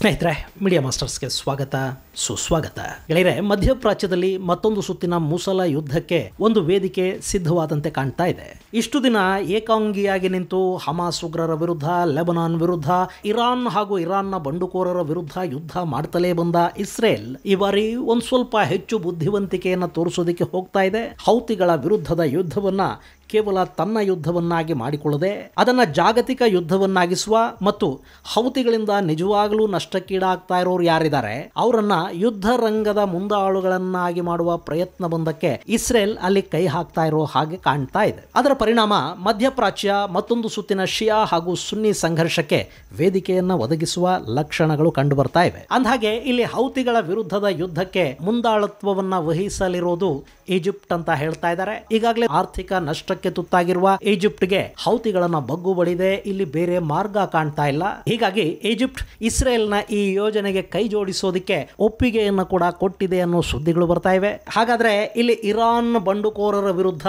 ಸ್ನೇಹಿತರೆ, ಮೀಡಿಯಾ ಮಾಸ್ಟರ್ಸ್ಗೆ ಸ್ವಾಗತ ಸುಸ್ವಾಗತ. ಗೆಳೆಯರೆ, ಮಧ್ಯಪ್ರಾಚ್ಯದಲ್ಲಿ ಮತ್ತೊಂದು ಸುತ್ತಿನ ಮುಸಲ ಯುದ್ಧಕ್ಕೆ ಒಂದು ವೇದಿಕೆ ಸಿದ್ಧವಾದಂತೆ ಕಾಣ್ತಾ ಇದೆ. ಇಷ್ಟು ದಿನ ಏಕಾಂಗಿಯಾಗಿ ನಿಂತು ಹಮಾಸ್ ಉಗ್ರರ ವಿರುದ್ಧ, ಲೆಬನಾನ್ ವಿರುದ್ಧ, ಇರಾನ್ ಹಾಗೂ ಇರಾನ್ನ ಬಂಡುಕೋರರ ವಿರುದ್ಧ ಯುದ್ಧ ಮಾಡ್ತಲೇ ಬಂದ ಇಸ್ರೇಲ್ ಈ ಬಾರಿ ಒಂದು ಸ್ವಲ್ಪ ಹೆಚ್ಚು ಬುದ್ಧಿವಂತಿಕೆಯನ್ನು ತೋರಿಸೋದಕ್ಕೆ ಹೋಗ್ತಾ ಇದೆ. ಹೌತಿಗಳ ವಿರುದ್ಧದ ಯುದ್ಧವನ್ನ ಕೇವಲ ತನ್ನ ಯುದ್ಧವನ್ನಾಗಿ ಮಾಡಿಕೊಳ್ಳದೆ ಅದನ್ನು ಜಾಗತಿಕ ಯುದ್ಧವನ್ನಾಗಿಸುವ ಮತ್ತು ಹೌತಿಗಳಿಂದ ನಿಜವಾಗಲೂ ನಷ್ಟಕ್ಕೀಡಾಗ್ತಾ ಇರೋರು ಯಾರಿದ್ದಾರೆ ಅವರನ್ನ ಯುದ್ಧ ರಂಗದ ಮುಂದಾಳುಗಳನ್ನಾಗಿ ಮಾಡುವ ಪ್ರಯತ್ನ ಬಂದಕ್ಕೆ ಇಸ್ರೇಲ್ ಅಲ್ಲಿ ಕೈ ಹಾಕ್ತಾ ಇರೋ ಹಾಗೆ ಕಾಣ್ತಾ ಇದೆ. ಅದರ ಪರಿಣಾಮ ಮಧ್ಯಪ್ರಾಚ್ಯ ಮತ್ತೊಂದು ಸುತ್ತಿನ ಶಿಯಾ ಹಾಗೂ ಸುನ್ನಿ ಸಂಘರ್ಷಕ್ಕೆ ವೇದಿಕೆಯನ್ನ ಒದಗಿಸುವ ಲಕ್ಷಣಗಳು ಕಂಡು ಬರ್ತಾ ಇವೆ. ಅಂದಹಾಗೆ ಇಲ್ಲಿ ಹೌತಿಗಳ ವಿರುದ್ಧದ ಯುದ್ಧಕ್ಕೆ ಮುಂದಾಳತ್ವವನ್ನ ವಹಿಸಲಿರೋದು ಈಜಿಪ್ಟ್ ಅಂತ ಹೇಳ್ತಾ ಇದ್ದಾರೆ. ಈಗಾಗಲೇ ಆರ್ಥಿಕ ನಷ್ಟಕ್ಕೆ ತುತ್ತಾಗಿರುವ ಈಜಿಪ್ಟ್ಗೆ ಹೌತಿಗಳನ್ನ ಬಗ್ಗು ಬಡಿದೆ, ಇಲ್ಲಿ ಬೇರೆ ಮಾರ್ಗ ಕಾಣ್ತಾ ಇಲ್ಲ. ಹೀಗಾಗಿ ಈಜಿಪ್ಟ್ ಇಸ್ರೇಲ್ನ ಈ ಯೋಜನೆಗೆ ಕೈ ಜೋಡಿಸೋದಕ್ಕೆ ಒಪ್ಪಿಗೆಯನ್ನು ಕೂಡ ಕೊಟ್ಟಿದೆ ಅನ್ನೋ ಸುದ್ದಿಗಳು ಬರ್ತಾ ಇವೆ. ಹಾಗಾದ್ರೆ ಇಲ್ಲಿ ಇರಾನ್ ಬಂಡುಕೋರರ ವಿರುದ್ಧ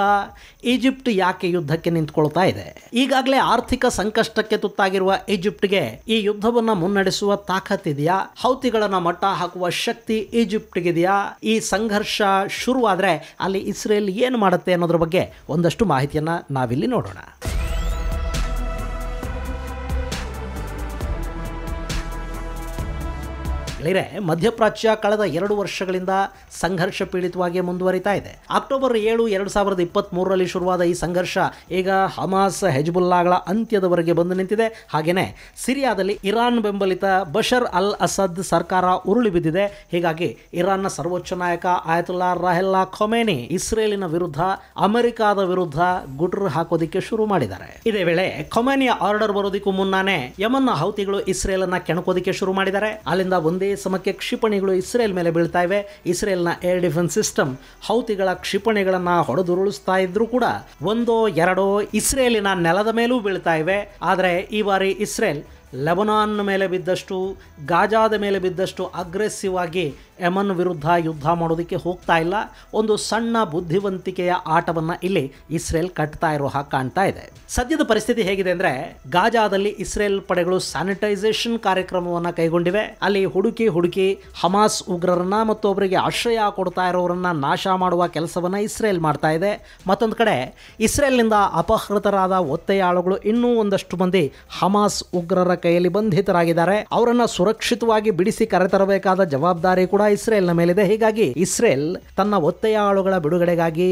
ಈಜಿಪ್ಟ್ ಯಾಕೆ ಯುದ್ಧಕ್ಕೆ ನಿಂತ್ಕೊಳ್ತಾ ಇದೆ? ಈಗಾಗಲೇ ಆರ್ಥಿಕ ಸಂಕಷ್ಟಕ್ಕೆ ತುತ್ತಾಗಿರುವ ಈಜಿಪ್ಟ್ಗೆ ಈ ಯುದ್ಧವನ್ನ ಮುನ್ನಡೆಸುವ ತಾಕತ್ತಿದೆಯಾ? ಹೌತಿಗಳನ್ನ ಮಟ್ಟ ಹಾಕುವ ಶಕ್ತಿ ಈಜಿಪ್ಟ್ಗಿದೆಯಾ? ಈ ಸಂಘರ್ಷ ಶುರುವಾದ್ರೆ ಅಲ್ಲಿ ಇಸ್ರೇಲ್ ಏನು ಮಾಡುತ್ತೆ ಅನ್ನೋದ್ರ ಬಗ್ಗೆ ಒಂದಷ್ಟು ಮಾಹಿತಿಯನ್ನ ನಾವಿಲ್ಲಿ ನೋಡೋಣ. ಮಧ್ಯಪ್ರಾಚ್ಯ ಕಳೆದ 2 ವರ್ಷಗಳಿಂದ ಸಂಘರ್ಷ ಪೀಡಿತವಾಗಿ ಮುಂದುವರಿತಾ ಇದೆ. ಅಕ್ಟೋಬರ್ 7, 2023ರಲ್ಲಿ ಶುರುವಾದ ಈ ಸಂಘರ್ಷ ಈಗ ಹಮಾಸ್ ಹೆಜ್ಬುಲ್ಲಾಗಳ ಅಂತ್ಯದವರೆಗೆ ಬಂದು ನಿಂತಿದೆ. ಹಾಗೇನೆ ಸಿರಿಯಾದಲ್ಲಿ ಇರಾನ್ ಬೆಂಬಲಿತ ಬಶರ್ ಅಲ್ ಅಸದ್ ಸರ್ಕಾರ ಉರುಳಿ ಬಿದ್ದಿದೆ. ಹೀಗಾಗಿ ಇರಾನ್ನ ಸರ್ವೋಚ್ಚ ನಾಯಕ ಆಯತುಲ್ಲಾ ರಹಲ್ಲಾ ಖೊಮೇನಿ ಇಸ್ರೇಲಿನ ವಿರುದ್ಧ, ಅಮೆರಿಕಾದ ವಿರುದ್ಧ ಗುಡ್ರು ಹಾಕೋದಿಕ್ಕೆ ಶುರು ಮಾಡಿದ್ದಾರೆ. ಇದೇ ವೇಳೆ ಖೊಮೇನಿಯ ಆರ್ಡರ್ ಬರೋದಕ್ಕೂ ಮುನ್ನಾನೆ ಯಮನ್ನ ಹೌತಿಗಳು ಇಸ್ರೇಲ್ ಅನ್ನ ಕೆಣಕೋದಿಕ್ಕೆ ಶುರು ಮಾಡಿದ್ದಾರೆ. ಅಲ್ಲಿಂದ ಒಂದೇ ಸಮಕ್ಕೆ ಕ್ಷಿಪಣಿಗಳು ಇಸ್ರೇಲ್ ಮೇಲೆ ಬೀಳ್ತಾ ಇವೆ. ಇಸ್ರೇಲ್ನ ಏರ್ ಡಿಫೆನ್ಸ್ ಸಿಸ್ಟಮ್ ಹೌತಿಗಳ ಕ್ಷಿಪಣಿಗಳನ್ನ ಹೊಡೆದುರುಳಿಸ್ತಾ ಇದ್ರೂ ಕೂಡ ಒಂದೋ ಎರಡೋ ಇಸ್ರೇಲಿನ ನೆಲದ ಮೇಲೂ ಬೀಳ್ತಾ ಇವೆ. ಆದರೆ ಈ ಬಾರಿ ಇಸ್ರೇಲ್ ಲೆಬನಾನ್ ಮೇಲೆ ಬಿದ್ದಷ್ಟು, ಗಾಜಾದ ಮೇಲೆ ಬಿದ್ದಷ್ಟು ಅಗ್ರೆಸಿವ್ ಆಗಿ ಯಮನ್ ವಿರುದ್ಧ ಯುದ್ಧ ಮಾಡೋದಕ್ಕೆ ಹೋಗ್ತಾ ಇಲ್ಲ. ಒಂದು ಸಣ್ಣ ಬುದ್ಧಿವಂತಿಕೆಯ ಆಟವನ್ನು ಇಲ್ಲಿ ಇಸ್ರೇಲ್ ಕಟ್ತಾ ಇರೋ ಹಾಗೆ ಕಾಣ್ತಾ ಇದೆ. ಸದ್ಯದ ಪರಿಸ್ಥಿತಿ ಹೇಗಿದೆ ಅಂದರೆ, ಗಾಜಾದಲ್ಲಿ ಇಸ್ರೇಲ್ ಪಡೆಗಳು ಸ್ಯಾನಿಟೈಸೇಷನ್ ಕಾರ್ಯಕ್ರಮವನ್ನು ಕೈಗೊಂಡಿವೆ. ಅಲ್ಲಿ ಹುಡುಕಿ ಹಮಾಸ್ ಉಗ್ರರನ್ನ ಮತ್ತು ಅವರಿಗೆ ಆಶ್ರಯ ಕೊಡ್ತಾ ಇರೋರನ್ನ ನಾಶ ಮಾಡುವ ಕೆಲಸವನ್ನು ಇಸ್ರೇಲ್ ಮಾಡ್ತಾ ಇದೆ. ಮತ್ತೊಂದು ಕಡೆ ಇಸ್ರೇಲ್ನಿಂದ ಅಪಹೃತರಾದ ಒತ್ತೆಯಾಳುಗಳು ಇನ್ನೂ ಒಂದಷ್ಟು ಮಂದಿ ಹಮಾಸ್ ಉಗ್ರರ ಕೈಯಲ್ಲಿ ಬಂಧಿತರಾಗಿದ್ದಾರೆ. ಅವರನ್ನ ಸುರಕ್ಷಿತವಾಗಿ ಬಿಡಿಸಿ ಕರೆತರಬೇಕಾದ ಜವಾಬ್ದಾರಿ ಕೂಡ ಇಸ್ರೇಲ್ನ ಮೇಲಿದೆ. ಹೀಗಾಗಿ ಇಸ್ರೇಲ್ ತನ್ನ ಒತ್ತೆಯಾಳುಗಳ ಬಿಡುಗಡೆಗಾಗಿ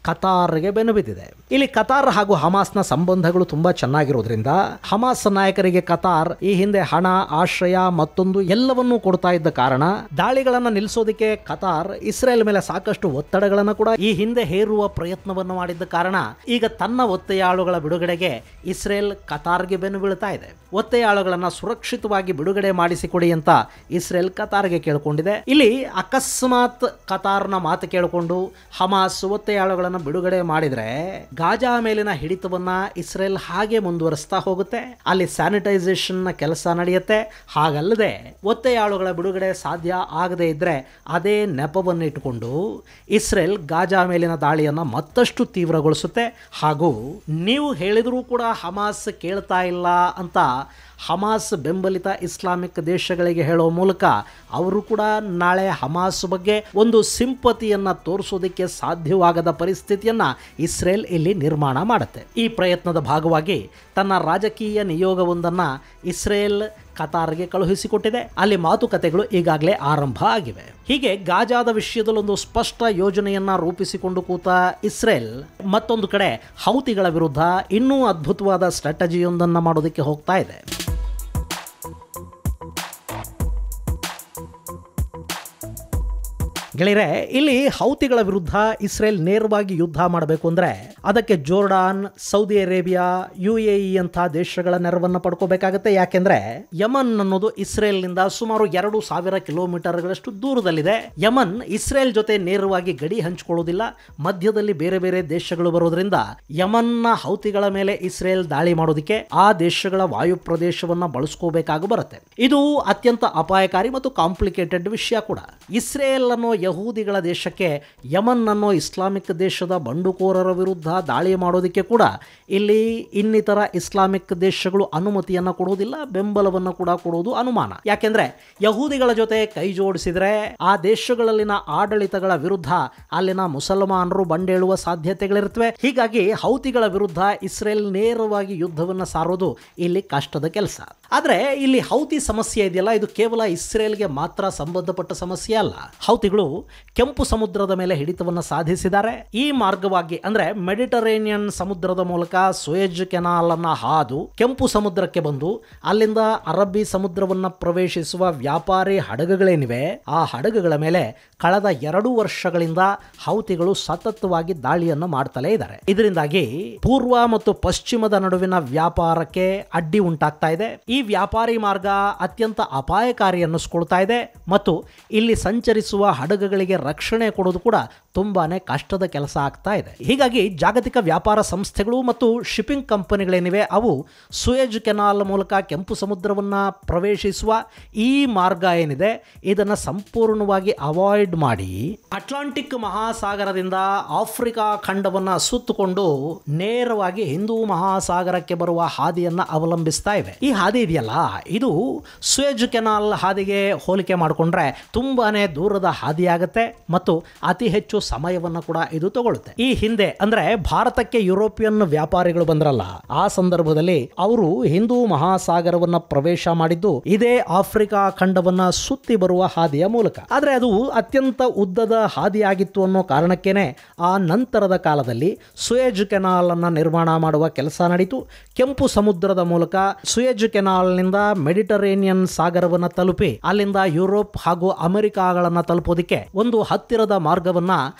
ಕತಾರ್ಗೆ ಬೆನ್ನು ಬಿದ್ದಿದೆ. ಇಲ್ಲಿ ಕತಾರ್ ಹಾಗೂ ಹಮಾಸ್ನ ಸಂಬಂಧಗಳು ತುಂಬಾ ಚೆನ್ನಾಗಿರೋದ್ರಿಂದ ಹಮಾಸ್ ನಾಯಕರಿಗೆ ಕತಾರ್ ಈ ಹಿಂದೆ ಹಣ, ಆಶ್ರಯ ಮತ್ತೊಂದು ಎಲ್ಲವನ್ನೂ ಕೊಡ್ತಾ ಇದ್ದ ಕಾರಣ ದಾಳಿಗಳನ್ನ ನಿಲ್ಲಿಸೋದಕ್ಕೆ ಕತಾರ್ ಇಸ್ರೇಲ್ ಮೇಲೆ ಸಾಕಷ್ಟು ಒತ್ತಡಗಳನ್ನು ಕೂಡ ಈ ಹಿಂದೆ ಹೇರುವ ಪ್ರಯತ್ನವನ್ನು ಮಾಡಿದ್ದ ಕಾರಣ ಈಗ ತನ್ನ ಒತ್ತೆಯಾಳುಗಳ ಬಿಡುಗಡೆಗೆ ಇಸ್ರೇಲ್ ಕತಾರ್ಗೆ ಬೆನ್ನು ಬೀಳ್ತಾ ಇದೆ. ಒತ್ತೆಯಾಳುಗಳನ್ನ ಸುರಕ್ಷಿತವಾಗಿ ಬಿಡುಗಡೆ ಮಾಡಿಸಿಕೊಡಿ ಅಂತ ಇಸ್ರೇಲ್ ಕತಾರ್ಗೆ ಕೇಳಿಕೊಂಡಿದೆ. ಇಲ್ಲಿ ಅಕಸ್ಮಾತ್ ಕತಾರ್ನ ಮಾತು ಕೇಳಿಕೊಂಡು ಹಮಾಸ್ ಒತ್ತೆಯಾಳುಗಳನ್ನು ಬಿಡುಗಡೆ ಮಾಡಿದ್ರೆ ಗಾಜಾ ಮೇಲಿನ ಹಿಡಿತವನ್ನ ಇಸ್ರೇಲ್ ಹಾಗೆ ಮುಂದುವರಿಸ್ತಾ ಹೋಗುತ್ತೆ. ಅಲ್ಲಿ ಸ್ಯಾನಿಟೈಸೇಷನ್ ಕೆಲಸ ನಡೆಯುತ್ತೆ. ಹಾಗಲ್ಲದೆ ಒತ್ತೆಯಾಳುಗಳ ಬಿಡುಗಡೆ ಸಾಧ್ಯ ಆಗದೇ ಇದ್ರೆ ಅದೇ ನೆಪವನ್ನು ಇಟ್ಟುಕೊಂಡು ಇಸ್ರೇಲ್ ಗಾಜಾ ಮೇಲಿನ ದಾಳಿಯನ್ನು ಮತ್ತಷ್ಟು ತೀವ್ರಗೊಳಿಸುತ್ತೆ. ಹಾಗೂ ನೀವು ಹೇಳಿದರೂ ಕೂಡ ಹಮಾಸ್ ಕೇಳ್ತಾ ಇಲ್ಲ ಅಂತ ಹಮಾಸ್ ಬೆಂಬಲಿತ ಇಸ್ಲಾಮಿಕ್ ದೇಶಗಳಿಗೆ ಹೇಳೋ ಮೂಲಕ ಅವರು ಕೂಡ ನಾಳೆ ಹಮಾಸ್ ಬಗ್ಗೆ ಒಂದು ಸಿಂಪತಿಯನ್ನ ತೋರಿಸೋದಕ್ಕೆ ಸಾಧ್ಯವಾಗದ ಪರಿಸ್ಥಿತಿಯನ್ನ ಇಸ್ರೇಲ್ ಇಲ್ಲಿ ನಿರ್ಮಾಣ ಮಾಡುತ್ತೆ. ಈ ಪ್ರಯತ್ನದ ಭಾಗವಾಗಿ ತನ್ನ ರಾಜಕೀಯ ನಿಯೋಗವೊಂದನ್ನು ಇಸ್ರೇಲ್ ಕತಾರ್ಗೆ ಕಳುಹಿಸಿಕೊಟ್ಟಿದೆ. ಅಲ್ಲಿ ಮಾತುಕತೆಗಳು ಈಗಾಗಲೇ ಆರಂಭ ಆಗಿವೆ. ಹೀಗೆ ಗಾಜಾದ ವಿಷಯದಲ್ಲಿ ಒಂದು ಸ್ಪಷ್ಟ ಯೋಜನೆಯನ್ನ ರೂಪಿಸಿಕೊಂಡು ಕೂತ ಇಸ್ರೇಲ್ ಮತ್ತೊಂದು ಕಡೆ ಹೌತಿಗಳ ವಿರುದ್ಧ ಇನ್ನೂ ಅದ್ಭುತವಾದ ಸ್ಟ್ರಾಟಜಿಯೊಂದನ್ನು ಮಾಡೋದಕ್ಕೆ ಹೋಗ್ತಾ ಇದೆ. ಗೆಳೆಯರೆ, ಇಲ್ಲಿ ಹೌತಿಗಳ ವಿರುದ್ಧ ಇಸ್ರೇಲ್ ನೇರವಾಗಿ ಯುದ್ಧ ಮಾಡಬೇಕು ಅಂದರೆ ಅದಕ್ಕೆ ಜೋರ್ಡಾನ್, ಸೌದಿ ಅರೇಬಿಯಾ, UAE ಅಂತ ದೇಶಗಳ ನೆರವನ್ನು ಪಡ್ಕೋಬೇಕಾಗುತ್ತೆ. ಯಾಕೆಂದ್ರೆ ಯಮನ್ ಅನ್ನೋದು ಇಸ್ರೇಲ್ನಿಂದ ಸುಮಾರು 2000 ಕಿಲೋಮೀಟರ್ಗಳಷ್ಟು ದೂರದಲ್ಲಿದೆ. ಯಮನ್ ಇಸ್ರೇಲ್ ಜೊತೆ ನೇರವಾಗಿ ಗಡಿ ಹಂಚಿಕೊಳ್ಳೋದಿಲ್ಲ. ಮಧ್ಯದಲ್ಲಿ ಬೇರೆ ಬೇರೆ ದೇಶಗಳು ಬರೋದ್ರಿಂದ ಯಮನ್ನ ಹೌತಿಗಳ ಮೇಲೆ ಇಸ್ರೇಲ್ ದಾಳಿ ಮಾಡೋದಕ್ಕೆ ಆ ದೇಶಗಳ ವಾಯು ಪ್ರದೇಶವನ್ನ ಬಳಸ್ಕೋಬೇಕಾಗಿ ಬರುತ್ತೆ. ಇದು ಅತ್ಯಂತ ಅಪಾಯಕಾರಿ ಮತ್ತು ಕಾಂಪ್ಲಿಕೇಟೆಡ್ ವಿಷಯ ಕೂಡ. ಇಸ್ರೇಲ್ ಅನ್ನೋ ಯಹೂದಿಗಳ ದೇಶಕ್ಕೆ ಯಮನ್ ಅನ್ನೋ ಇಸ್ಲಾಮಿಕ್ ದೇಶದ ಬಂಡುಕೋರರ ವಿರುದ್ಧ ದಾಳಿ ಮಾಡೋದಕ್ಕೆ ಕೂಡ ಇಲ್ಲಿ ಇನ್ನಿತರ ಇಸ್ಲಾಮಿಕ್ ದೇಶಗಳು ಅನುಮತಿಯನ್ನು ಕೊಡುವುದಿಲ್ಲ, ಬೆಂಬಲವನ್ನು ಕೂಡ ಕೊಡುವುದು ಅನುಮಾನ. ಯಾಕೆಂದ್ರೆ ಯಹೂದಿಗಳ ಜೊತೆ ಕೈ ಜೋಡಿಸಿದ್ರೆ ಆ ದೇಶಗಳಲ್ಲಿನ ಆಡಳಿತಗಳ ವಿರುದ್ಧ ಅಲ್ಲಿನ ಮುಸಲ್ಮಾನರು ಬಂಡೇಳುವ ಸಾಧ್ಯತೆಗಳಿರುತ್ತವೆ. ಹೀಗಾಗಿ ಹೌತಿಗಳ ವಿರುದ್ಧ ಇಸ್ರೇಲ್ ನೇರವಾಗಿ ಯುದ್ಧವನ್ನು ಸಾರೋದು ಇಲ್ಲಿ ಕಷ್ಟದ ಕೆಲಸ. ಆದರೆ ಇಲ್ಲಿ ಹೌತಿ ಸಮಸ್ಯೆ ಇದೆಯಲ್ಲ, ಇದು ಕೇವಲ ಇಸ್ರೇಲ್ಗೆ ಮಾತ್ರ ಸಂಬಂಧಪಟ್ಟ ಸಮಸ್ಯೆ ಅಲ್ಲ. ಹೌತಿಗಳು ಕೆಂಪು ಸಮುದ್ರದ ಮೇಲೆ ಹಿಡಿತವನ್ನು ಸಾಧಿಸಿದ್ದಾರೆ. ಈ ಮಾರ್ಗವಾಗಿ ಅಂದ್ರೆ ಮೆಡಿಟರೇನಿಯನ್ ಸಮುದ್ರದ ಮೂಲಕ ಸೂಯೆಜ್ ಕೆನಾಲ್ ಅನ್ನ ಹಾದು ಕೆಂಪು ಸಮುದ್ರಕ್ಕೆ ಬಂದು ಅಲ್ಲಿಂದ ಅರಬ್ಬಿ ಸಮುದ್ರವನ್ನು ಪ್ರವೇಶಿಸುವ ವ್ಯಾಪಾರಿ ಹಡಗುಗಳೇನಿವೆ ಆ ಹಡಗುಗಳ ಮೇಲೆ ಕಳೆದ 2 ವರ್ಷಗಳಿಂದ ಹೌತಿಗಳು ಸತತವಾಗಿ ದಾಳಿಯನ್ನು ಮಾಡ್ತಲೇ ಇದ್ದಾರೆ. ಇದರಿಂದಾಗಿ ಪೂರ್ವ ಮತ್ತು ಪಶ್ಚಿಮದ ನಡುವಿನ ವ್ಯಾಪಾರಕ್ಕೆ ಅಡ್ಡಿ ಉಂಟಾಗ್ತಾ ಇದೆ. ಈ ವ್ಯಾಪಾರಿ ಮಾರ್ಗ ಅತ್ಯಂತ ಅಪಾಯಕಾರಿ ಅನ್ನಿಸ್ಕೊಳ್ತಾ ಇದೆ ಮತ್ತು ಇಲ್ಲಿ ಸಂಚರಿಸುವ ಹಡಗುಗಳಿಗೆ ರಕ್ಷಣೆ ಕೊಡೋದು ಕೂಡ ತುಂಬಾನೇ ಕಷ್ಟದ ಕೆಲಸ ಆಗ್ತಾ ಇದೆ. ಹೀಗಾಗಿ ಜಾಗತಿಕ ವ್ಯಾಪಾರ ಸಂಸ್ಥೆಗಳು ಮತ್ತು ಶಿಪ್ಪಿಂಗ್ ಕಂಪನಿಗಳೇನಿವೆ ಅವು ಸೂಯೆಜ್ ಕೆನಾಲ್ ಮೂಲಕ ಕೆಂಪು ಸಮುದ್ರವನ್ನು ಪ್ರವೇಶಿಸುವ ಈ ಮಾರ್ಗ ಏನಿದೆ ಇದನ್ನು ಸಂಪೂರ್ಣವಾಗಿ ಅವಾಯ್ಡ್ ಮಾಡಿ ಅಟ್ಲಾಂಟಿಕ್ ಮಹಾಸಾಗರದಿಂದ ಆಫ್ರಿಕಾ ಖಂಡವನ್ನು ಸುತ್ತಕೊಂಡು ನೇರವಾಗಿ ಹಿಂದೂ ಮಹಾಸಾಗರಕ್ಕೆ ಬರುವ ಹಾದಿಯನ್ನು ಅವಲಂಬಿಸ್ತಾ ಇವೆ. ಈ ಹಾದಿ ಇದೆಯಲ್ಲ, ಇದು ಸೂಯೆಜ್ ಕೆನಾಲ್ ಹಾದಿಗೆ ಹೋಲಿಕೆ ಮಾಡಿಕೊಂಡ್ರೆ ತುಂಬಾನೇ ದೂರದ ಹಾದಿ ಆಗುತ್ತೆ ಮತ್ತು ಅತಿ ಹೆಚ್ಚು ಸಮಯವನ್ನು ಕೂಡ ಇದು ತಗೊಳುತ್ತೆ. ಈ ಹಿಂದೆ ಅಂದ್ರೆ ಭಾರತಕ್ಕೆ ಯುರೋಪಿಯನ್ ವ್ಯಾಪಾರಿಗಳು ಬಂದ್ರಲ್ಲ, ಆ ಸಂದರ್ಭದಲ್ಲಿ ಅವರು ಹಿಂದೂ ಮಹಾಸಾಗರವನ್ನ ಪ್ರವೇಶ ಮಾಡಿದ್ದು ಇದೇ ಆಫ್ರಿಕಾ ಖಂಡವನ್ನ ಸುತ್ತಿ ಬರುವ ಹಾದಿಯ ಮೂಲಕ. ಆದ್ರೆ ಅದು ಅತ್ಯಂತ ಉದ್ದದ ಹಾದಿಯಾಗಿತ್ತು ಅನ್ನೋ ಕಾರಣಕ್ಕೇನೆ ಆ ನಂತರದ ಕಾಲದಲ್ಲಿ ಸೂಯೆಜ್ ಕೆನಾಲ್ ಅನ್ನ ನಿರ್ಮಾಣ ಮಾಡುವ ಕೆಲಸ ನಡೀತು. ಕೆಂಪು ಸಮುದ್ರದ ಮೂಲಕ ಸೂಯೆಜ್ ಕೆನಾಲ್ನಿಂದ ಮೆಡಿಟರೇನಿಯನ್ ಸಾಗರವನ್ನು ತಲುಪಿ ಅಲ್ಲಿಂದ ಯುರೋಪ್ ಹಾಗೂ ಅಮೆರಿಕಾಗಳನ್ನ ತಲುಪೋದಕ್ಕೆ ಒಂದು ಹತ್ತಿರದ ಮಾರ್ಗವನ್ನ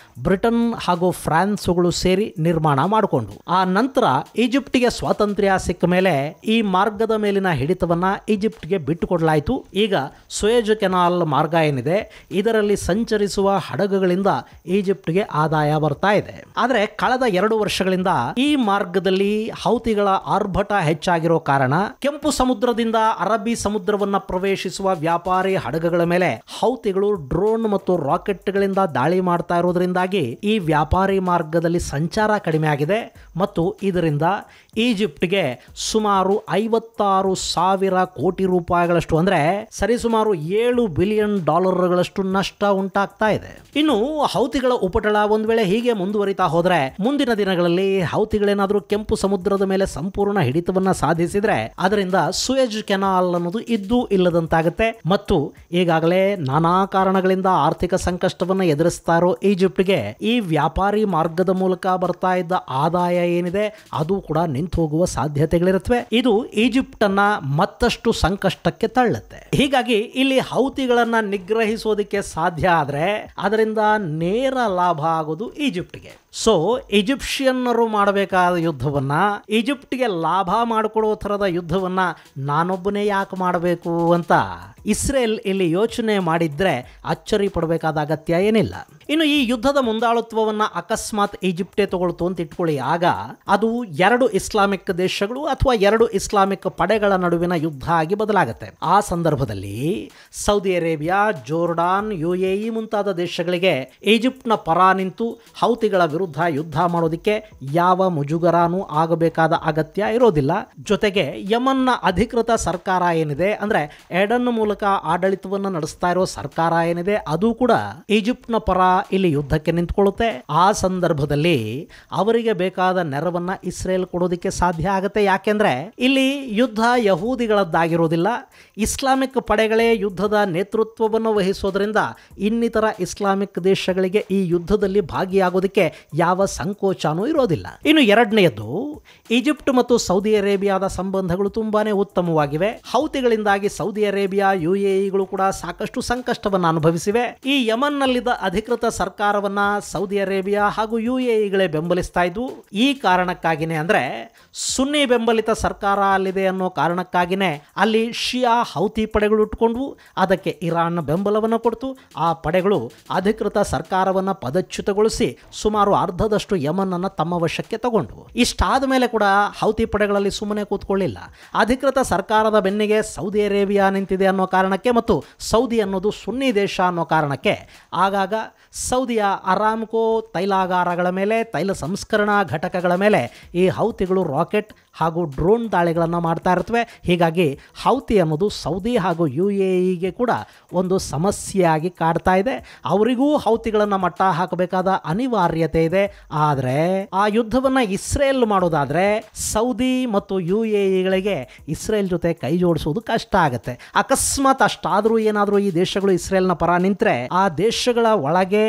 ಬ್ರಿಟನ್ ಹಾಗೂ ಫ್ರಾನ್ಸ್ಗಳು ಸೇರಿ ನಿರ್ಮಾಣ ಮಾಡಿಕೊಂಡು ಆ ನಂತರ ಈಜಿಪ್ಟ್ಗೆ ಸ್ವಾತಂತ್ರ್ಯ ಸಿಕ್ಕ ಮೇಲೆ ಈ ಮಾರ್ಗದ ಮೇಲಿನ ಹಿಡಿತವನ್ನ ಈಜಿಪ್ಟ್ಗೆ ಬಿಟ್ಟುಕೊಡಲಾಯಿತು. ಈಗ ಸೂಯೆಜ್ ಕೆನಾಲ್ ಮಾರ್ಗ ಏನಿದೆ ಇದರಲ್ಲಿ ಸಂಚರಿಸುವ ಹಡಗುಗಳಿಂದ ಈಜಿಪ್ಟ್ಗೆ ಆದಾಯ ಬರ್ತಾ ಇದೆ. ಆದರೆ ಕಳೆದ 2 ವರ್ಷಗಳಿಂದ ಈ ಮಾರ್ಗದಲ್ಲಿ ಹೌತಿಗಳ ಆರ್ಭಟ ಹೆಚ್ಚಾಗಿರೋ ಕಾರಣ ಕೆಂಪು ಸಮುದ್ರದಿಂದ ಅರಬ್ಬಿ ಸಮುದ್ರವನ್ನ ಪ್ರವೇಶಿಸುವ ವ್ಯಾಪಾರಿ ಹಡಗುಗಳ ಮೇಲೆ ಹೌತಿಗಳು ಡ್ರೋನ್ ಮತ್ತು ರಾಕೆಟ್ಗಳಿಂದ ದಾಳಿ ಮಾಡ್ತಾ ಇರೋದ್ರಿಂದಾಗಿ ಈ ವ್ಯಾಪಾರಿ ಮಾರ್ಗದಲ್ಲಿ ಸಂಚಾರ ಕಡಿಮೆ ಆಗಿದೆ ಮತ್ತು ಇದರಿಂದ ಈಜಿಪ್ಟ್ಗೆ ಸುಮಾರು 56,000 ಕೋಟಿ ರೂಪಾಯಿಗಳಷ್ಟು ಅಂದ್ರೆ ಸರಿಸುಮಾರು $7 ಬಿಲಿಯನ್ ನಷ್ಟ ಉಂಟಾಗ್ತಾ ಇದೆ. ಇನ್ನು ಹೌತಿಗಳ ಉಪಟಳ ಒಂದ್ ವೇಳೆ ಹೀಗೆ ಮುಂದುವರಿತಾ ಹೋದ್ರೆ ಮುಂದಿನ ದಿನಗಳಲ್ಲಿ ಹೌತಿಗಳೇನಾದ್ರೂ ಕೆಂಪು ಸಮುದ್ರದ ಮೇಲೆ ಸಂಪೂರ್ಣ ಹಿಡಿತವನ್ನ ಸಾಧಿಸಿದ್ರೆ ಅದರಿಂದ ಸೂಯೆಜ್ ಕೆನಾಲ್ ಅನ್ನೋದು ಇದ್ದೂ ಇಲ್ಲದಂತಾಗುತ್ತೆ ಮತ್ತು ಈಗಾಗಲೇ ನಾನಾ ಕಾರಣಗಳಿಂದ ಆರ್ಥಿಕ ಸಂಕಷ್ಟವನ್ನ ಎದುರಿಸ್ತಾ ಇರೋ ಈಜಿಪ್ಟ್ಗೆ ಈ ವ್ಯಾಪಾರಿ ಮಾರ್ಗದ ಮೂಲಕ ಬರ್ತಾ ಇದ್ದ ಆದಾಯ ಏನಿದೆ ಅದು ಕೂಡ ನಿಂತು ಹೋಗುವ ಸಾಧ್ಯತೆಗಳಿರುತ್ತವೆ. ಇದು ಈಜಿಪ್ಟ್ ಅನ್ನ ಮತ್ತಷ್ಟು ಸಂಕಷ್ಟಕ್ಕೆ ತಳ್ಳುತ್ತೆ. ಹೀಗಾಗಿ ಇಲ್ಲಿ ಹೌತಿಗಳನ್ನ ನಿಗ್ರಹಿಸೋದಕ್ಕೆ ಸಾಧ್ಯ ಆದ್ರೆ ಅದರಿಂದ ನೇರ ಲಾಭ ಆಗೋದು ಈಜಿಪ್ಟ್ಗೆ. ಸೊ ಈಜಿಪ್ಷಿಯನ್ನರು ಮಾಡಬೇಕಾದ ಯುದ್ಧವನ್ನ ಈಜಿಪ್ಟ್ಗೆ ಲಾಭ ಮಾಡಿಕೊಡೋ ಥರದ ಯುದ್ಧವನ್ನ ನಾನೊಬ್ಬನೇ ಯಾಕೆ ಮಾಡಬೇಕು ಅಂತ ಇಸ್ರೇಲ್ ಇಲ್ಲಿ ಯೋಚನೆ ಮಾಡಿದ್ರೆ ಅಚ್ಚರಿ ಪಡಬೇಕಾದ ಅಗತ್ಯ ಏನಿಲ್ಲ. ಇನ್ನು ಈ ಯುದ್ಧದ ಮುಂದಾಳುತ್ವವನ್ನ ಅಕಸ್ಮಾತ್ ಈಜಿಪ್ಟೇ ತಗೊಳ್ತು ಅಂತ ಇಟ್ಕೊಳ್ಳಿ, ಆಗ ಅದು 2 ಇಸ್ಲಾಮಿಕ್ ದೇಶಗಳು ಅಥವಾ 2 ಇಸ್ಲಾಮಿಕ್ ಪಡೆಗಳ ನಡುವಿನ ಯುದ್ಧ ಆಗಿ ಬದಲಾಗುತ್ತೆ. ಆ ಸಂದರ್ಭದಲ್ಲಿ ಸೌದಿ ಅರೇಬಿಯಾ, ಜೋರ್ಡಾನ್, UAE ಮುಂತಾದ ದೇಶಗಳಿಗೆ ಈಜಿಪ್ಟ್ನ ಪರ ನಿಂತು ಹೌತಿಗಳ ವಿರುದ್ಧ ಯುದ್ಧ ಮಾಡೋದಕ್ಕೆ ಯಾವ ಮುಜುಗರಾನೂ ಆಗಬೇಕಾದ ಅಗತ್ಯ ಇರೋದಿಲ್ಲ. ಜೊತೆಗೆ ಯಮನ್ನ ಅಧಿಕೃತ ಸರ್ಕಾರ ಏನಿದೆ ಅಂದ್ರೆ ಎಡನ್ ಮೂಲಕ ಆಡಳಿತವನ್ನು ನಡೆಸ್ತಾ ಇರೋ ಸರ್ಕಾರ ಏನಿದೆ ಅದು ಕೂಡ ಈಜಿಪ್ಟ್ನ ಪರ ಇಲ್ಲಿ ಯುದ್ಧಕ್ಕೆ ನಿಂತ್ಕೊಳ್ಳುತ್ತೆ. ಆ ಸಂದರ್ಭದಲ್ಲಿ ಅವರಿಗೆ ಬೇಕಾದ ನೆರವನ್ನ ಇಸ್ರೇಲ್ ಕೊಡೋದಕ್ಕೆ ಸಾಧ್ಯ ಆಗುತ್ತೆ. ಯಾಕೆಂದ್ರೆ ಇಲ್ಲಿ ಯುದ್ಧ ಯಹೂದಿಗಳದ್ದಾಗಿರೋದಿಲ್ಲ, ಇಸ್ಲಾಮಿಕ್ ಪಡೆಗಳೇ ಯುದ್ಧದ ನೇತೃತ್ವವನ್ನು ವಹಿಸೋದ್ರಿಂದ ಇನ್ನಿತರ ಇಸ್ಲಾಮಿಕ್ ದೇಶಗಳಿಗೆ ಈ ಯುದ್ಧದಲ್ಲಿ ಭಾಗಿಯಾಗೋದಕ್ಕೆ ಯಾವ ಸಂಕೋಚನೂ ಇರೋದಿಲ್ಲ. ಇನ್ನು ಎರಡನೆಯದು, ಈಜಿಪ್ಟ್ ಮತ್ತು ಸೌದಿ ಅರೇಬಿಯಾದ ಸಂಬಂಧಗಳು ತುಂಬಾನೇ ಉತ್ತಮವಾಗಿವೆ. ಹೌತಿಗಳಿಂದಾಗಿ ಸೌದಿ ಅರೇಬಿಯಾ, UAEಗಳು ಕೂಡ ಸಾಕಷ್ಟು ಸಂಕಷ್ಟವನ್ನು ಅನುಭವಿಸಿವೆ. ಈ ಯಮನ್ನಲ್ಲಿದ್ದ ಅಧಿಕೃತ ಸರ್ಕಾರ ಸರ್ಕಾರವನ್ನ ಸೌದಿ ಅರೇಬಿಯಾ ಹಾಗೂ UAEಗಳೇ ಬೆಂಬಲಿಸ್ತಾ ಇದ್ವು. ಈ ಕಾರಣಕ್ಕಾಗಿನೇ ಅಂದ್ರೆ ಸುನ್ನಿ ಬೆಂಬಲಿತ ಸರ್ಕಾರ ಅಲ್ಲಿದೆ ಅನ್ನೋ ಕಾರಣಕ್ಕಾಗಿನೇ ಅಲ್ಲಿ ಶಿಯಾ ಹೌತಿ ಪಡೆಗಳು ಉಟ್ಕೊಂಡ್ವು. ಅದಕ್ಕೆ ಇರಾನ್ ಬೆಂಬಲವನ್ನು ಕೊಡ್ತು. ಆ ಪಡೆಗಳು ಅಧಿಕೃತ ಸರ್ಕಾರವನ್ನ ಪದಚ್ಯುತಗೊಳಿಸಿ ಸುಮಾರು ಅರ್ಧದಷ್ಟು ಯಮನ್ ಅನ್ನ ತಮ್ಮ ವಶಕ್ಕೆ ತಗೊಂಡ್ವು. ಇಷ್ಟಾದ ಮೇಲೆ ಕೂಡ ಹೌತಿ ಪಡೆಗಳಲ್ಲಿ ಸುಮ್ಮನೆ ಕೂತ್ಕೊಳ್ಳಿಲ್ಲ. ಅಧಿಕೃತ ಸರ್ಕಾರದ ಬೆನ್ನಿಗೆ ಸೌದಿ ಅರೇಬಿಯಾ ನಿಂತಿದೆ ಅನ್ನೋ ಕಾರಣಕ್ಕೆ ಮತ್ತು ಸೌದಿ ಅನ್ನೋದು ಸುನ್ನಿ ದೇಶ ಅನ್ನೋ ಕಾರಣಕ್ಕೆ ಆಗಾಗ ಸೌದಿಯ ಅರಾಮ್ಕೋ ತೈಲಾಗಾರಗಳ ಮೇಲೆ, ತೈಲ ಸಂಸ್ಕರಣಾ ಘಟಕಗಳ ಮೇಲೆ ಈ ಹೌತಿಗಳು ರಾಕೆಟ್ ಹಾಗೂ ಡ್ರೋನ್ ದಾಳಿಗಳನ್ನು ಮಾಡ್ತಾ ಇರ್ತವೆ. ಹೀಗಾಗಿ ಹೌತಿ ಅನ್ನೋದು ಸೌದಿ ಹಾಗೂ UAEಗೆ ಕೂಡ ಒಂದು ಸಮಸ್ಯೆಯಾಗಿ ಕಾಡ್ತಾ ಇದೆ. ಅವರಿಗೂ ಹೌತಿಗಳನ್ನು ಮಟ್ಟ ಹಾಕಬೇಕಾದ ಅನಿವಾರ್ಯತೆ ಇದೆ. ಆದರೆ ಆ ಯುದ್ಧವನ್ನು ಇಸ್ರೇಲ್ ಮಾಡೋದಾದರೆ ಸೌದಿ ಮತ್ತು UAEಗಳಿಗೆ ಇಸ್ರೇಲ್ ಜೊತೆ ಕೈ ಜೋಡಿಸೋದು ಕಷ್ಟ ಆಗುತ್ತೆ. ಅಕಸ್ಮಾತ್ ಅಷ್ಟಾದರೂ ಏನಾದರೂ ಈ ದೇಶಗಳು ಇಸ್ರೇಲ್ನ ಪರ ನಿಂತರೆ ಆ ದೇಶಗಳ ಒಳಗೆ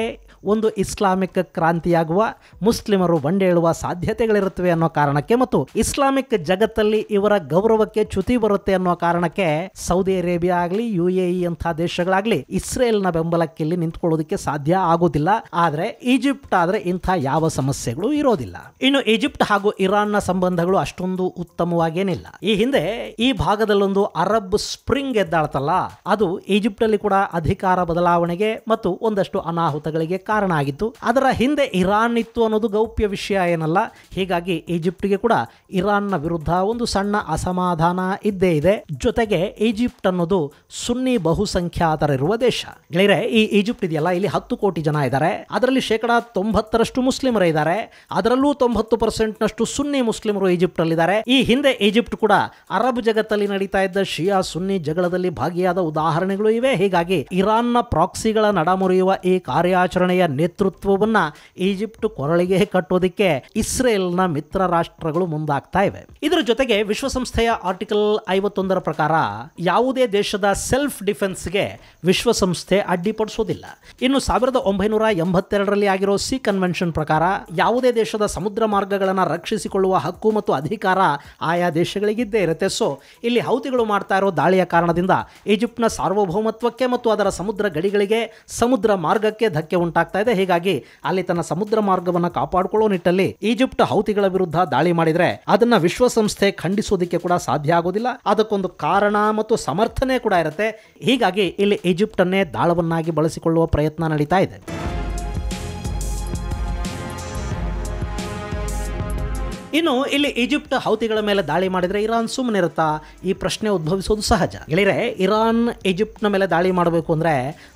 ಒಂದು ಇಸ್ಲಾಮಿಕ್ ಕ್ರಾಂತಿಯಾಗುವ, ಮುಸ್ಲಿಮರು ಬಂಡೇಳುವ ಸಾಧ್ಯತೆಗಳಿರುತ್ತವೆ ಅನ್ನೋ ಕಾರಣಕ್ಕೆ ಮತ್ತು ಇಸ್ಲಾಮಿಕ್ ಜಗತ್ತಲ್ಲಿ ಇವರ ಗೌರವಕ್ಕೆ ಚ್ಯುತಿ ಬರುತ್ತೆ ಅನ್ನೋ ಕಾರಣಕ್ಕೆ ಸೌದಿ ಅರೇಬಿಯಾ ಆಗಲಿ UAE ಅಂಥ ದೇಶಗಳಾಗಲಿ ಇಸ್ರೇಲ್ನ ಬೆಂಬಲಕ್ಕೆ ಇಲ್ಲಿ ನಿಂತ್ಕೊಳ್ಳೋದಕ್ಕೆ ಸಾಧ್ಯ ಆಗೋದಿಲ್ಲ. ಆದರೆ ಈಜಿಪ್ಟ್ ಆದರೆ ಇಂಥ ಯಾವ ಸಮಸ್ಯೆಗಳು ಇರೋದಿಲ್ಲ. ಇನ್ನು ಈಜಿಪ್ಟ್ ಹಾಗೂ ಇರಾನ್ನ ಸಂಬಂಧಗಳು ಅಷ್ಟೊಂದು ಉತ್ತಮವಾಗೇನಿಲ್ಲ. ಈ ಹಿಂದೆ ಈ ಭಾಗದಲ್ಲೊಂದು ಅರಬ್ ಸ್ಪ್ರಿಂಗ್ ಎದ್ದಾಳ್ತಲ್ಲ, ಅದು ಈಜಿಪ್ಟ್ ಅಲ್ಲಿ ಕೂಡ ಅಧಿಕಾರ ಬದಲಾವಣೆಗೆ ಮತ್ತು ಒಂದಷ್ಟು ಅನಾಹುತಗಳಿಗೆ ಕಾರಣ ಆಗಿತ್ತು. ಅದರ ಹಿಂದೆ ಇರಾನ್ ಇತ್ತು ಅನ್ನೋದು ಗೌಪ್ಯ ವಿಷಯ ಏನಲ್ಲ. ಹೀಗಾಗಿ ಈಜಿಪ್ಟ್ಗೆ ಕೂಡ ಇರಾನ್ನ ವಿರುದ್ಧ ಒಂದು ಸಣ್ಣ ಅಸಮಾಧಾನ ಇದ್ದೇ ಇದೆ. ಜೊತೆಗೆ ಈಜಿಪ್ಟ್ ಅನ್ನೋದು ಸುನ್ನಿ ಬಹುಸಂಖ್ಯಾತರಿರುವ ದೇಶ. ಗೆಳೆಯರೆ, ಈ ಈಜಿಪ್ಟ್ ಇದೆಯಲ್ಲ, ಇಲ್ಲಿ 10 ಕೋಟಿ ಜನ ಇದ್ದಾರೆ. ಅದರಲ್ಲಿ 90% ಮುಸ್ಲಿಮರೇ ಇದ್ದಾರೆ. ಅದರಲ್ಲೂ 90% ಸುನ್ನಿ ಮುಸ್ಲಿಮರು ಈಜಿಪ್ಟ್ ಅಲ್ಲಿದ್ದಾರೆ. ಈ ಹಿಂದೆ ಈಜಿಪ್ಟ್ ಕೂಡ ಅರಬ್ ಜಗತ್ತಲ್ಲಿ ನಡೀತಾ ಇದ್ದ ಶಿಯಾ ಸುನ್ನಿ ಜಗಳದಲ್ಲಿ ಭಾಗಿಯಾದ ಉದಾಹರಣೆಗಳು ಇವೆ. ಹೀಗಾಗಿ ಇರಾನ್ನ ಪ್ರಾಕ್ಸಿಗಳ ನಡಮುರಿಯುವ ಈ ಕಾರ್ಯಾಚರಣೆಯ ನೇತೃತ್ವವನ್ನ ಈಜಿಪ್ಟ್ ಕೊರಳಿಗೆ ಕಟ್ಟೋದಿಕ್ಕೆ ಇಸ್ರೇಲ್ನ ಮಿತ್ರ ರಾಷ್ಟ್ರಗಳು ಮುಂದಾಗ್ತಾ ಇವೆ. ಇದರ ಜೊತೆಗೆ ವಿಶ್ವಸಂಸ್ಥೆಯ ಆರ್ಟಿಕಲ್ 51 ಪ್ರಕಾರ ಯಾವುದೇ ದೇಶದ ಸೆಲ್ಫ್ ಡಿಫೆನ್ಸ್ಗೆ ವಿಶ್ವಸಂಸ್ಥೆ ಅಡ್ಡಿಪಡಿಸೋದಿಲ್ಲ. ಇನ್ನು 1982ರಲ್ಲಿ ಆಗಿರೋ ಸಿ ಕನ್ವೆನ್ಷನ್ ಪ್ರಕಾರ ಯಾವುದೇ ದೇಶದ ಸಮುದ್ರ ಮಾರ್ಗಗಳನ್ನು ರಕ್ಷಿಸಿಕೊಳ್ಳುವ ಹಕ್ಕು ಮತ್ತು ಅಧಿಕಾರ ಆಯಾ ದೇಶಗಳಿಗಿದ್ದೇ ಇರುತ್ತೆ. ಸೊ ಇಲ್ಲಿ ಹೌತಿಗಳು ಮಾಡ್ತಾ ಇರೋ ದಾಳಿಯ ಕಾರಣದಿಂದ ಈಜಿಪ್ಟ್ನ ಸಾರ್ವಭೌಮತ್ವಕ್ಕೆ ಮತ್ತು ಅದರ ಸಮುದ್ರ ಗಡಿಗಳಿಗೆ, ಸಮುದ್ರ ಮಾರ್ಗಕ್ಕೆ ಧಕ್ಕೆ ಉಂಟಾಗ್ತಾ ಇದೆ. ಹೀಗಾಗಿ ಅಲ್ಲಿ ತನ್ನ ಸಮುದ್ರ ಮಾರ್ಗವನ್ನು ಕಾಪಾಡಿಕೊಳ್ಳೋ ನಿಟ್ಟಲ್ಲಿ ಈಜಿಪ್ಟ್ ಹೌತಿಗಳ ವಿರುದ್ಧ ದಾಳಿ ಮಾಡಿದ್ರೆ ಅದನ್ನ ವಿಶ್ವಸಂಸ್ಥೆ ಖಂಡಿಸೋದಕ್ಕೆ ಕೂಡ ಸಾಧ್ಯ ಆಗೋದಿಲ್ಲ. ಅದಕ್ಕೊಂದು ಕಾರಣ ಮತ್ತು ಸಮರ್ಥನೆ ಕೂಡ ಇರುತ್ತೆ. ಹೀಗಾಗಿ ಇಲ್ಲಿ ಈಜಿಪ್ಟ್ ಅನ್ನೇ ದಾಳವನ್ನಾಗಿ ಬಳಸಿಕೊಳ್ಳುವ ಪ್ರಯತ್ನ ನಡೀತಾ ಇದೆ. ಇನ್ನು ಇಲ್ಲಿ ಈಜಿಪ್ಟ್ ಹೌತಿಗಳ ಮೇಲೆ ದಾಳಿ ಮಾಡಿದ್ರೆ ಇರಾನ್ ಸುಮ್ಮನೆ ಇರುತ್ತಾ? ಈ ಪ್ರಶ್ನೆ ಉದ್ಭವಿಸೋದು ಸಹಜ. ಗೆಳೆಯರೆ, ಇರಾನ್ ಈಜಿಪ್ಟ್ನ ಮೇಲೆ ದಾಳಿ ಮಾಡಬೇಕು ಅಂದ್ರೆ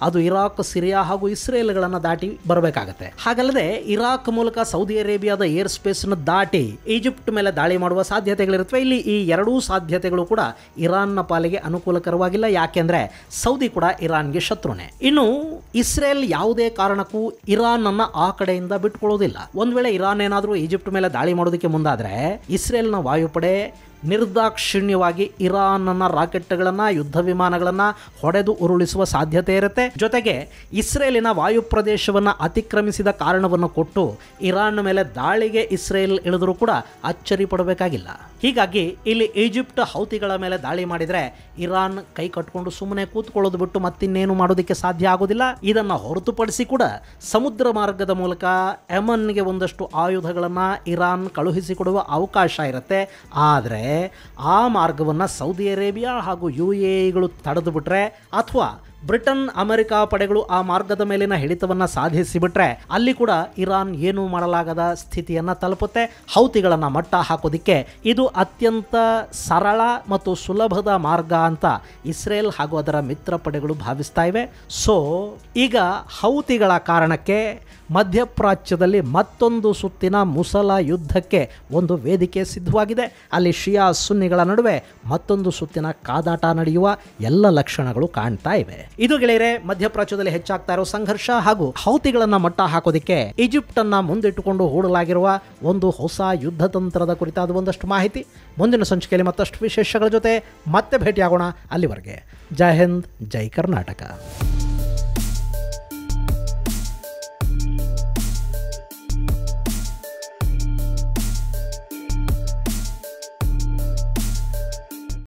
ಅದು ಇರಾಕ್, ಸಿರಿಯಾ ಹಾಗೂ ಇಸ್ರೇಲ್ಗಳನ್ನು ದಾಟಿ ಬರಬೇಕಾಗತ್ತೆ. ಹಾಗಲ್ಲದೆ ಇರಾಕ್ ಮೂಲಕ ಸೌದಿ ಅರೇಬಿಯಾದ ಏರ್ ಸ್ಪೇಸ್ ದಾಟಿ ಈಜಿಪ್ಟ್ ಮೇಲೆ ದಾಳಿ ಮಾಡುವ ಸಾಧ್ಯತೆಗಳಿರುತ್ತವೆ. ಇಲ್ಲಿ ಈ ಎರಡೂ ಸಾಧ್ಯತೆಗಳು ಕೂಡ ಇರಾನ್ನ ಪಾಲಿಗೆ ಅನುಕೂಲಕರವಾಗಿಲ್ಲ. ಯಾಕೆಂದ್ರೆ ಸೌದಿ ಕೂಡ ಇರಾನ್ಗೆ ಶತ್ರುನೇ. ಇನ್ನು ಇಸ್ರೇಲ್ ಯಾವುದೇ ಕಾರಣಕ್ಕೂ ಇರಾನ್ ಅನ್ನ ಆ ಕಡೆಯಿಂದ ಬಿಟ್ಕೊಳ್ಳೋದಿಲ್ಲ. ಒಂದ್ ವೇಳೆ ಇರಾನ್ ಏನಾದರೂ ಈಜಿಪ್ಟ್ ಮೇಲೆ ದಾಳಿ ಮಾಡೋದಕ್ಕೆ ಮುಂದಾದ್ರೆ ಇಸ್ರೇಲ್ನ ವಾಯುಪಡೆ ನಿರ್ದಾಕ್ಷಿಣ್ಯವಾಗಿ ಇರಾನ್ನ ರಾಕೆಟ್ಗಳನ್ನು, ಯುದ್ಧ ವಿಮಾನಗಳನ್ನು ಹೊಡೆದು ಉರುಳಿಸುವ ಸಾಧ್ಯತೆ ಇರುತ್ತೆ. ಜೊತೆಗೆ ಇಸ್ರೇಲಿನ ವಾಯು ಪ್ರದೇಶವನ್ನು ಅತಿಕ್ರಮಿಸಿದ ಕಾರಣವನ್ನು ಕೊಟ್ಟು ಇರಾನ್ ಮೇಲೆ ದಾಳಿಗೆ ಇಸ್ರೇಲ್ ಇಳಿದರೂ ಕೂಡ ಅಚ್ಚರಿ ಪಡಬೇಕಾಗಿಲ್ಲ. ಹೀಗಾಗಿ ಇಲ್ಲಿ ಈಜಿಪ್ಟ್ ಹೌತಿಗಳ ಮೇಲೆ ದಾಳಿ ಮಾಡಿದರೆ ಇರಾನ್ ಕೈ ಕಟ್ಕೊಂಡು ಸುಮ್ಮನೆ ಕೂತ್ಕೊಳ್ಳೋದು ಬಿಟ್ಟು ಮತ್ತಿನ್ನೇನು ಮಾಡೋದಕ್ಕೆ ಸಾಧ್ಯ ಆಗೋದಿಲ್ಲ. ಇದನ್ನು ಹೊರತುಪಡಿಸಿ ಕೂಡ ಸಮುದ್ರ ಮಾರ್ಗದ ಮೂಲಕ ಯಮನ್ಗೆ ಒಂದಷ್ಟು ಆಯುಧಗಳನ್ನು ಇರಾನ್ ಕಳುಹಿಸಿಕೊಡುವ ಅವಕಾಶ ಇರುತ್ತೆ. ಆದರೆ ಆ ಮಾರ್ಗವನ್ನು ಸೌದಿ ಅರೇಬಿಯಾ ಹಾಗೂ UAEಗಳು ತಡೆದು ಬಿಟ್ರೆ ಅಥವಾ ಬ್ರಿಟನ್, ಅಮೆರಿಕ ಪಡೆಗಳು ಆ ಮಾರ್ಗದ ಮೇಲಿನ ಹಿಡಿತವನ್ನು ಸಾಧಿಸಿಬಿಟ್ರೆ ಅಲ್ಲಿ ಕೂಡ ಇರಾನ್ ಏನೂ ಮಾಡಲಾಗದ ಸ್ಥಿತಿಯನ್ನು ತಲುಪುತ್ತೆ. ಹೌತಿಗಳನ್ನು ಮಟ್ಟ ಹಾಕೋದಿಕ್ಕೆ ಇದು ಅತ್ಯಂತ ಸರಳ ಮತ್ತು ಸುಲಭದ ಮಾರ್ಗ ಅಂತ ಇಸ್ರೇಲ್ ಹಾಗೂ ಅದರ ಮಿತ್ರ ಪಡೆಗಳು ಭಾವಿಸ್ತಾ ಇವೆ. ಸೊ ಈಗ ಹೌತಿಗಳ ಕಾರಣಕ್ಕೆ ಮಧ್ಯಪ್ರಾಚ್ಯದಲ್ಲಿ ಮತ್ತೊಂದು ಸುತ್ತಿನ ಮುಸಲ ಯುದ್ಧಕ್ಕೆ ಒಂದು ವೇದಿಕೆ ಸಿದ್ಧವಾಗಿದೆ. ಅಲ್ಲಿ ಶಿಯಾ ಸುನ್ನಿಗಳ ನಡುವೆ ಮತ್ತೊಂದು ಸುತ್ತಿನ ಕಾದಾಟ ನಡೆಯುವ ಎಲ್ಲ ಲಕ್ಷಣಗಳು ಕಾಣ್ತಾ ಇವೆ. ಇದು ಗೆಳೆಯರೆ, ಮಧ್ಯಪ್ರಾಚ್ಯದಲ್ಲಿ ಹೆಚ್ಚಾಗ್ತಾ ಇರೋ ಸಂಘರ್ಷ ಹಾಗೂ ಹೌತಿಗಳನ್ನ ಮಟ್ಟ ಹಾಕೋದಿಕ್ಕೆ ಈಜಿಪ್ಟ್ ಅನ್ನ ಮುಂದಿಟ್ಟುಕೊಂಡು ಹೂಡಲಾಗಿರುವ ಒಂದು ಹೊಸ ಯುದ್ಧ ತಂತ್ರದ ಕುರಿತಾದ ಒಂದಷ್ಟು ಮಾಹಿತಿ ಮುಂದಿನ ಸಂಚಿಕೆಯಲ್ಲಿ ಮತ್ತಷ್ಟು ವಿಶೇಷಗಳ ಜೊತೆ ಮತ್ತೆ ಭೇಟಿಯಾಗೋಣ. ಅಲ್ಲಿವರೆಗೆ ಜೈ ಹಿಂದ್, ಜೈ ಕರ್ನಾಟಕ.